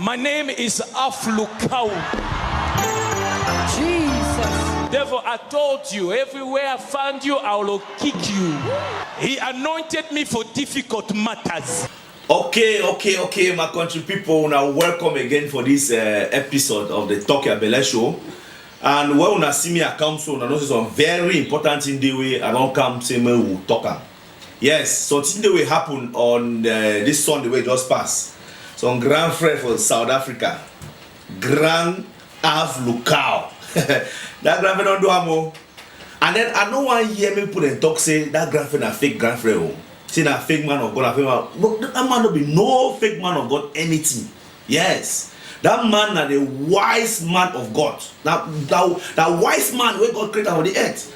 My name is Aflukau. Jesus. Therefore, I told you, everywhere I found you, I will kick you. He anointed me for difficult matters. Okay, my country people. Now welcome again for this episode of the Talk Your Belle show. And when you see me at come soon, I know some very important in the way I don't come say me will talk. Yes, so today will happen on this Sunday we just passed. Some grand friend for South Africa, Grand Aflukau. That grand friend don't do amo. And then I know one hear me put and talk say that grand friend a fake grand friend. Say that fake man of God, a fake man. But that man don't be no fake man of God anything. Yes. That man is the wise man of God. That wise man where God created on the earth.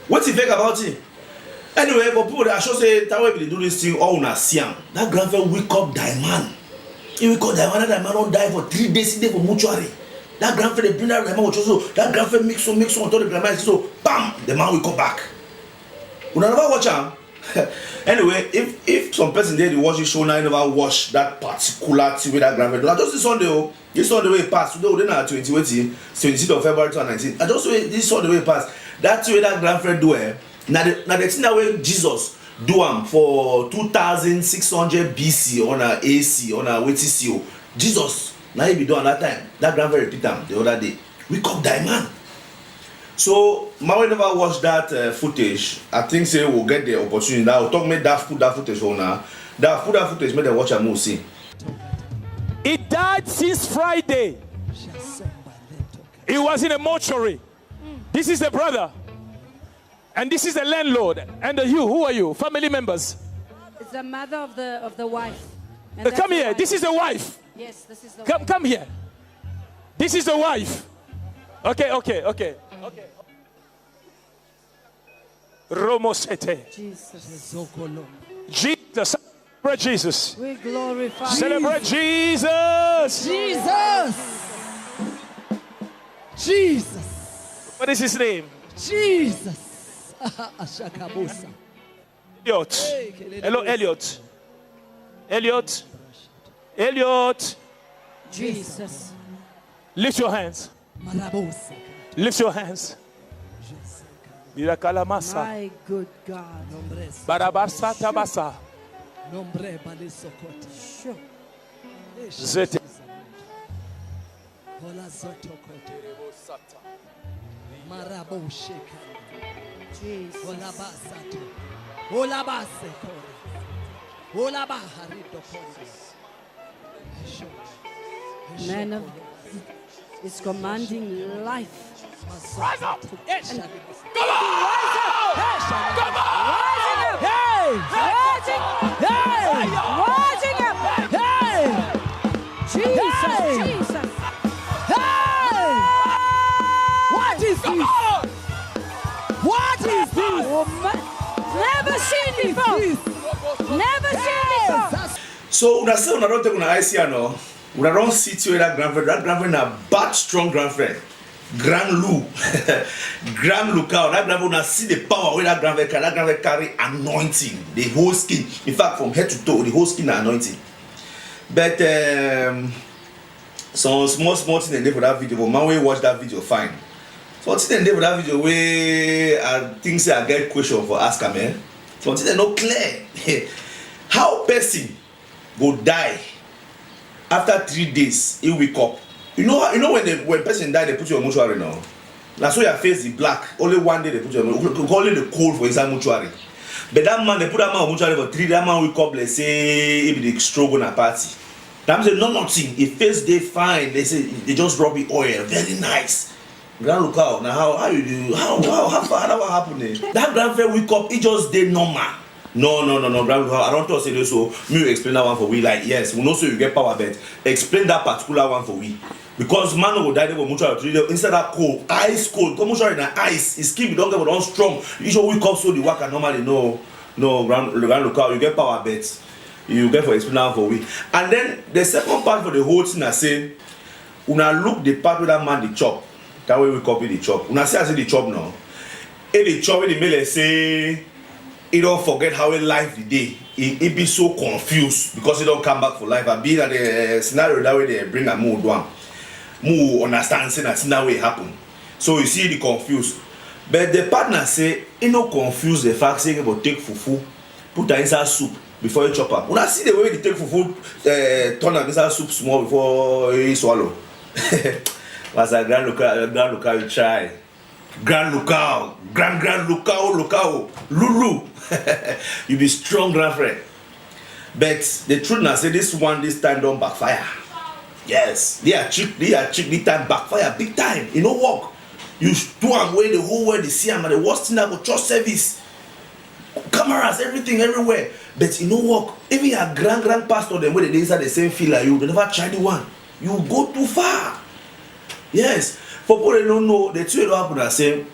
What's he fake about him? Anyway, but people that should say that way they do this thing all na siam. That grandfather wake up die man. He wake up die man. That man don't die for 3 days. He day for mortuary. That grandfather they bring that man which also that grandfather mix on top the grandma so bam the man will come back. You never watch him. Anyway, if some person there they watch this show now never watch that particular thing with that grandfather. I just this Sunday, this Sunday way pass. Today we na 26th of February 2019. I just say this Sunday way pass. That way that grandfather do Now the thing that way Jesus do for 2600 BC on a AC on a WTCO. Jesus now he be doing that time. That grandfather repeat them the other day. We come die man. So Maui never watched that footage. I think say we'll get the opportunity now. Talk me that footage on now. That footage made them watch a movie. See. He died since Friday. He was in a mortuary. This is the brother. And this is the landlord. And you, who are you? Family members? It's the mother of the wife. Come here. This is the wife. Yes, this is the wife. Come here. This is the wife. Okay. Romosete. Jesus. Jesus. Celebrate Jesus. We glorify Celebrate Jesus. Jesus. What is his name? Jesus. Elliot. Hello, Elliot. Elliot. Jesus. Lift your hands. Lift your hands. Mirakalamasa. My good God. Barabasa tabasa. Sure. Zete. Jesus. Man of is commanding life. Rise up. Come Come on. Rising up. Hey! Jesus. Hey! What is this? What is this? Never seen before. Never seen before. So una say una don't take una IC no. Una don't sit with that grandfather. That grandfather na bad strong grandfather. Grand Lou. Grand Lukau. That grandfather una see the power with that grandfather. That grandfather carry anointing. The whole skin. In fact, from head to toe, the whole skin are anointing. But some small thing they did for that video. But man, we watch that video fine. So what they did for that video where I think say I get question for ask man. So they not clear. How person go die after 3 days he wake up. You know when person die they put you on mortuary now. That's why your face is black. Only one day they put you on only the cold for inside mortuary. But that man they put that man on mortuary for 3 days. That man wake up let's say if they stroke on a party. That man say nothing. His face they fine. They say they just rub the oil. Very nice. Grand Lukau. Now how you do how what happened there? That grandfather wake up, he just did normal. No, Grand Lukau. I don't talk say this so me explain that one for we. Like yes, we know so you get power, but explain that particular one for we. Because man will die there for mutual 3 days instead of cold, ice cold. Come mutual in the ice, his skin don't get on strong. You should wake up so the worker normally no Grand Lukau, you get power, but you get for explain that for we. And then the second part for the whole thing I say, una look the part where that man the chop. That way we copy the chop. Una see I say the chop now. If the chop in the middle say he don't forget how he life the day. He be so confused because he don't come back for life. And be that the scenario that way they bring a more down. More understand saying that's that way happen. So you see the confused. But the partner say he no confuse the fact saying about take fufu, put her inside soup before you chop up. When I see the way they take fufu, turn her inside soup small before you swallow. Was a grand local you try. Grand local, grand local, Lulu. You be strong, grand friend. But the truth now say this one this time don't backfire. Yes, they are cheap this time backfire big time. You know work. You do am way the whole world they see am, and the worst thing that go church service. Cameras, everything everywhere. But you know work. Even your grand pastor them where they inside the same field like you, they never try the one. You go too far. Yes. For people they don't know, the two happen and say,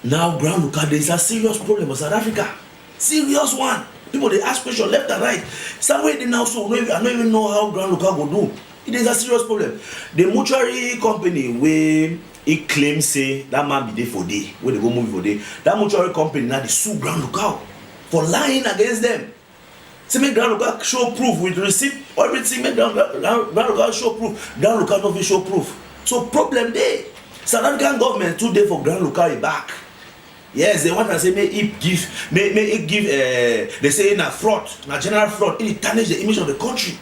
now ground look at there is a serious problem in South Africa. Serious one. People they ask questions left and right. Somewhere they now so I don't even know how ground local go do. It is a serious problem. The mortuary company where he claims say that man be there for day, where they go movie for day. That mortuary company now they sue ground local for lying against them. Say make ground local show proof with receipt or everything. Make ground local show proof. Ground local not show proof. So problem there. South African government today for ground local back. Yes, they want to say may it give they say in a fraud, a general fraud, it tarnish the image of the country.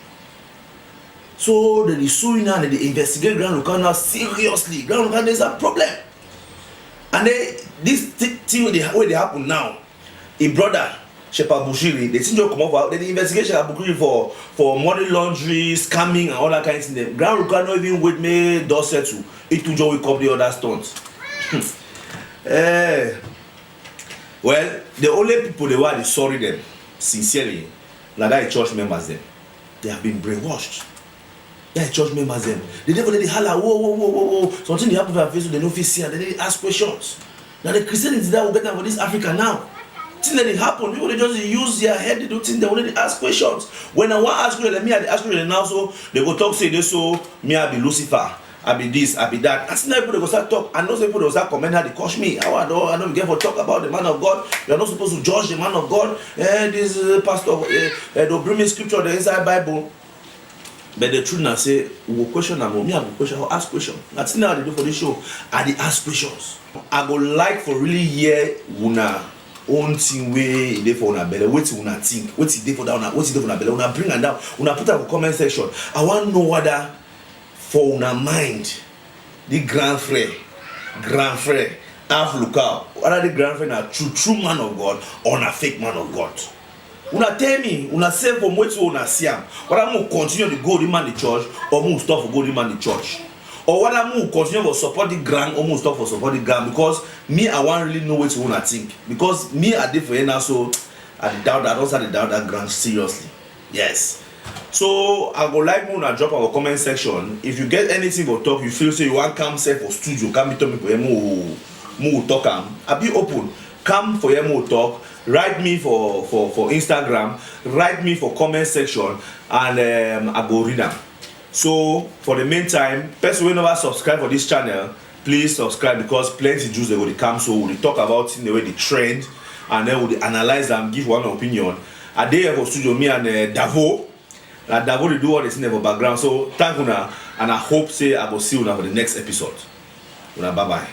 So they sue now and they investigate ground local now seriously. Ground local there's a problem. And this thing where they happen now, a brother Shepherd Bushiri, they think they come over, they investigate Shepherd Bushiri for money laundering, scamming and all that kind of thing. Ground local not even with me does settle. It will just wake up the other stunts. Well, the only people they were sorry them, sincerely, like that church members them. They have been brainwashed. They church members them. They never let holler, whoa. Something they happen to their face, they don't feel see and they ask questions. Now the Christianity that will get them for this Africa now. Things that it happen, people they just use their head, they don't think they already ask questions. When I want to ask you, let me ask you now, so they go talk, say this, so me I be Lucifer. I be this, I be that. And now people they go start talk. And those people they start comment how they coach me. I don't get for talk about the man of God. You are not supposed to judge the man of God. This pastor, they'll bring me scripture the inside Bible. But the truth now say, we will question them. Me I will question, I'll ask questions. That's now they do for this show. I they ask questions. I go like for really hear una own thing way they for una belly. Wait till una think. Wait till they for down. Wait till they for una belly. Una bring them down. Una put up a comment section. I want to know whether for una mind, the grand frère, half local, whether the grand frère a true man of God or a fake man of God. Una tell me, una say from where to una see am, whether I'm going to continue to go to man the church or move stop for go to man the church. Or whether I'm going to continue to support the grand or move stop for support the grand, because me, I want really know what to una think. Because me, I did for you now, so I doubt that grand seriously. Yes. So I go like more drop our comment section. If you get anything for talk, you feel say you want come say for studio, come tell me for more talk. I be open. Come for more talk. Write me for Instagram. Write me for comment section, and I go read them. So for the meantime, person who never subscribe for this channel, please subscribe because plenty Jews they will come. So we talk about in the way they trend, and then we analyze them, give one opinion. I dey here for studio, me and Davo. And Davo will do all this in the background. So thank you, and I hope say I will see you for the next episode. Bye bye.